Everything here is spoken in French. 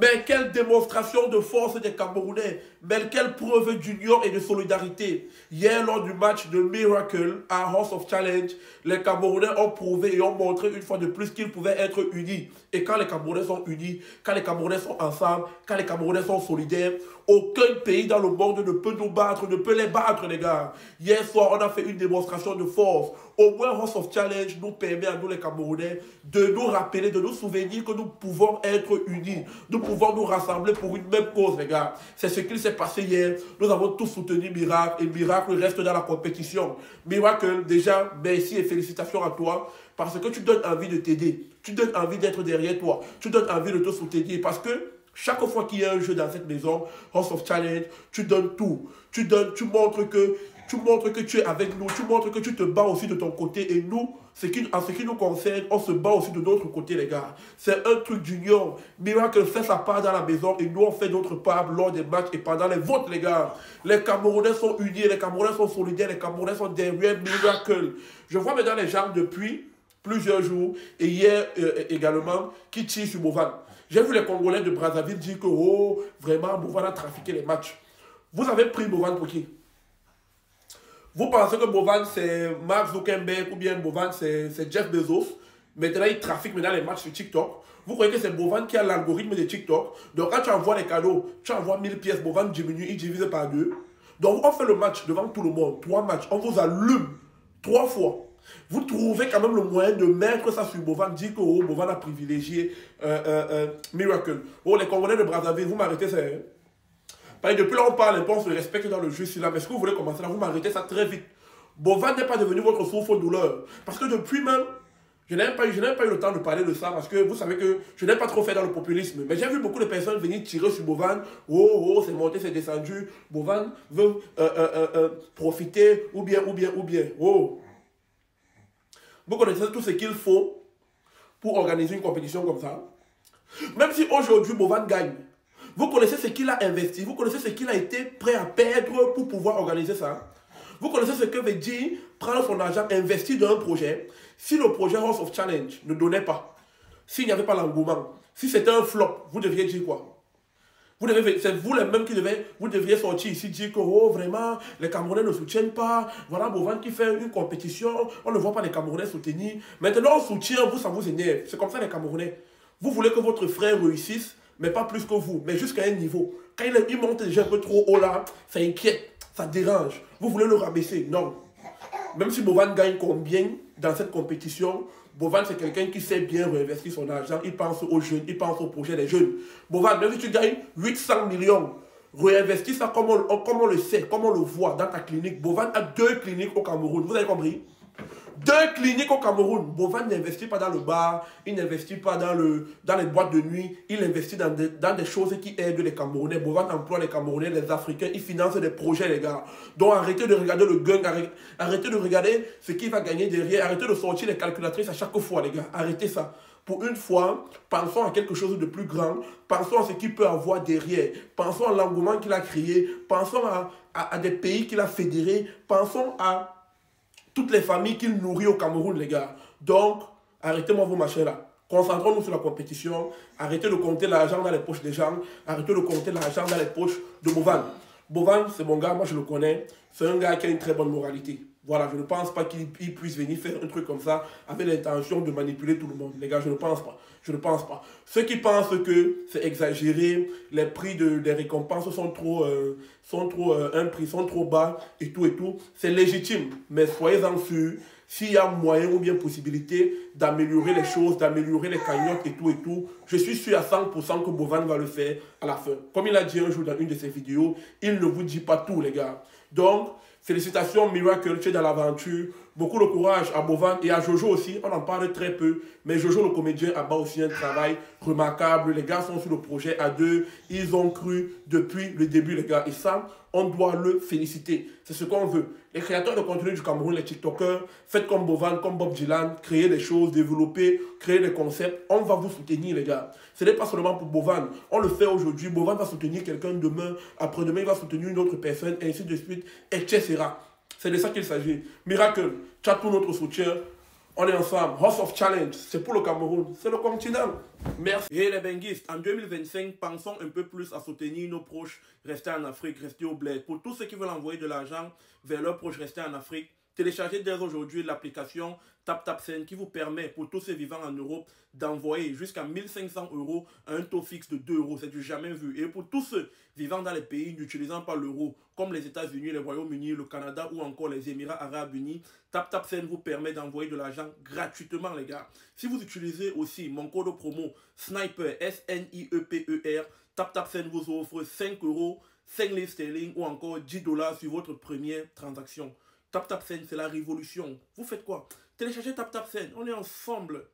Mais quelle démonstration de force des Camerounais. Mais quelle preuve d'union et de solidarité. Hier, lors du match de Miracle à House of Challenge, les Camerounais ont prouvé et ont montré une fois de plus qu'ils pouvaient être unis. Et quand les Camerounais sont unis, quand les Camerounais sont ensemble, quand les Camerounais sont solidaires, aucun pays dans le monde ne peut nous battre, ne peut les battre, les gars. Hier soir, on a fait une démonstration de force. Au moins, House of Challenge nous permet à nous, les Camerounais, de nous rappeler, de nous souvenir que nous pouvons être unis. Nous pouvons nous rassembler pour une même cause, les gars. C'est ce qu'il s'est passé hier. Nous avons tous soutenu Miracle et Miracle reste dans la compétition. Miracle, déjà, merci et félicitations à toi parce que tu donnes envie de t'aider. Tu donnes envie d'être derrière toi. Tu donnes envie de te soutenir parce que chaque fois qu'il y a un jeu dans cette maison, House of Challenge, tu donnes tout. Tu montres que tu es avec nous. Tu montres que tu te bats aussi de ton côté. Et nous, en ce qui nous concerne, on se bat aussi de notre côté, les gars. C'est un truc d'union. Miracle fait sa part dans la maison et nous, on fait notre part lors des matchs et pendant les votes, les gars. Les Camerounais sont unis, les Camerounais sont solidaires, les Camerounais sont derrière Miracle. Je vois maintenant les gens depuis plusieurs jours et hier également qui tirent sur Bovan. J'ai vu les Congolais de Brazzaville dire que oh, vraiment, Bovan a trafiqué les matchs. Vous avez pris Bovan pour qui? Vous pensez que Bovan c'est Mark Zuckerberg ou bien Bovan c'est Jeff Bezos? Maintenant il trafique maintenant les matchs sur TikTok. Vous croyez que c'est Bovan qui a l'algorithme de TikTok? Donc quand tu envoies les cadeaux, tu envoies 1000 pièces, Bovan diminue, il divise par 2. Donc on fait le match devant tout le monde, 3 matchs, on vous allume 3 fois. Vous trouvez quand même le moyen de mettre ça sur Bovan, dire que oh, Bovan a privilégié Miracle. Oh, les Congolais de Brazzaville, vous m'arrêtez ça. Hein? Parce que depuis là, on parle, on se respecte dans le jeu. Si là, mais est-ce que vous voulez commencer là, vous m'arrêtez ça très vite. Bovan n'est pas devenu votre souffre-douleur. Parce que depuis même, je n'ai pas eu le temps de parler de ça parce que vous savez que je n'ai pas trop fait dans le populisme. Mais j'ai vu beaucoup de personnes venir tirer sur Bovan. Oh, c'est monté, c'est descendu. Bovan veut profiter ou bien. Oh. Vous connaissez tout ce qu'il faut pour organiser une compétition comme ça. Même si aujourd'hui Bovan gagne, vous connaissez ce qu'il a investi, vous connaissez ce qu'il a été prêt à perdre pour pouvoir organiser ça. Vous connaissez ce que veut dire prendre son argent, investir dans un projet. Si le projet House of Challenge ne donnait pas, s'il n'y avait pas l'engouement, si c'était un flop, vous deviez dire quoi? C'est vous les mêmes vous devriez sortir ici dire que oh, vraiment, les Camerounais ne soutiennent pas. Voilà Bovan qui fait une compétition, on ne voit pas les Camerounais soutenir. Maintenant, on soutient, vous, ça vous énerve. C'est comme ça les Camerounais. Vous voulez que votre frère réussisse, mais pas plus que vous, mais jusqu'à un niveau. Quand il monte déjà un peu trop haut là, ça inquiète, ça dérange. Vous voulez le rabaisser? Non. Même si Bovan gagne combien dans cette compétition, Bovan c'est quelqu'un qui sait bien réinvestir son argent, il pense aux jeunes, il pense au projet des jeunes. Bovan, même si tu gagnes 800 millions, réinvestis ça comme on le sait, comme on le voit dans ta clinique. Bovan a 2 cliniques au Cameroun, vous avez compris? 2 cliniques au Cameroun. Bovan n'investit pas dans le bar, il n'investit pas dans les boîtes de nuit, il investit dans des choses qui aident les Camerounais. Bovan emploie les Camerounais, les Africains, il finance des projets, les gars. Donc arrêtez de regarder le gang, arrêtez de regarder ce qu'il va gagner derrière, arrêtez de sortir les calculatrices à chaque fois, les gars. Arrêtez ça. Pour une fois, pensons à quelque chose de plus grand, pensons à ce qu'il peut avoir derrière, pensons à l'engouement qu'il a créé, pensons à des pays qu'il a fédérés, pensons à toutes les familles qu'il nourrit au Cameroun, les gars. Donc, arrêtez-moi vos machins là. Concentrons-nous sur la compétition. Arrêtez de compter l'argent dans les poches des gens. Arrêtez de compter l'argent dans les poches de Bovan. Bovan, c'est mon gars, moi je le connais. C'est un gars qui a une très bonne moralité. Voilà, je ne pense pas qu'il puisse venir faire un truc comme ça avec l'intention de manipuler tout le monde. Les gars, je ne pense pas. Je ne pense pas. Ceux qui pensent que c'est exagéré, les prix des récompenses sont trop bas et tout, c'est légitime. Mais soyez-en sûrs, s'il y a moyen ou bien possibilité d'améliorer les choses, d'améliorer les cagnottes et tout, je suis sûr à 100% que Bovan va le faire à la fin. Comme il a dit un jour dans une de ses vidéos, il ne vous dit pas tout, les gars. Donc, félicitations Miracle, tu es dans l'aventure. Beaucoup de courage à Bovan et à Jojo aussi. On en parle très peu. Mais Jojo, le comédien, a aussi un travail remarquable. Les gars sont sur le projet à 2. Ils ont cru depuis le début, les gars. Et ça, on doit le féliciter. C'est ce qu'on veut. Les créateurs de contenu du Cameroun, les TikTokers, faites comme Bovan, comme Bob Dylan. Créez des choses, développer, créer des concepts. On va vous soutenir, les gars. Ce n'est pas seulement pour Bovan. On le fait aujourd'hui. Bovan va soutenir quelqu'un demain. Après-demain, il va soutenir une autre personne, et ainsi de suite, etc. C'est de ça qu'il s'agit. Miracle, tu as tout notre soutien. On est ensemble. House of Challenge, c'est pour le Cameroun, c'est le continent. Merci. Et les benguistes, en 2025, pensons un peu plus à soutenir nos proches, rester en Afrique, rester au bled. Pour tous ceux qui veulent envoyer de l'argent vers leurs proches, rester en Afrique, téléchargez dès aujourd'hui l'application TapTapSend qui vous permet, pour tous ceux vivant en Europe, d'envoyer jusqu'à 1500 euros à un taux fixe de 2 euros. C'est du jamais vu. Et pour tous ceux vivant dans les pays n'utilisant pas l'euro, comme les États-Unis, le Royaume-Uni, le Canada ou encore les Émirats Arabes Unis, TapTapSend vous permet d'envoyer de l'argent gratuitement, les gars. Si vous utilisez aussi mon code promo SNIPER, SNIEPER, TapTapSend vous offre 5 euros, 5 livres sterling ou encore 10 dollars sur votre première transaction. TapTapSend, c'est la révolution. Vous faites quoi? Téléchargez TapTapSend. On est ensemble.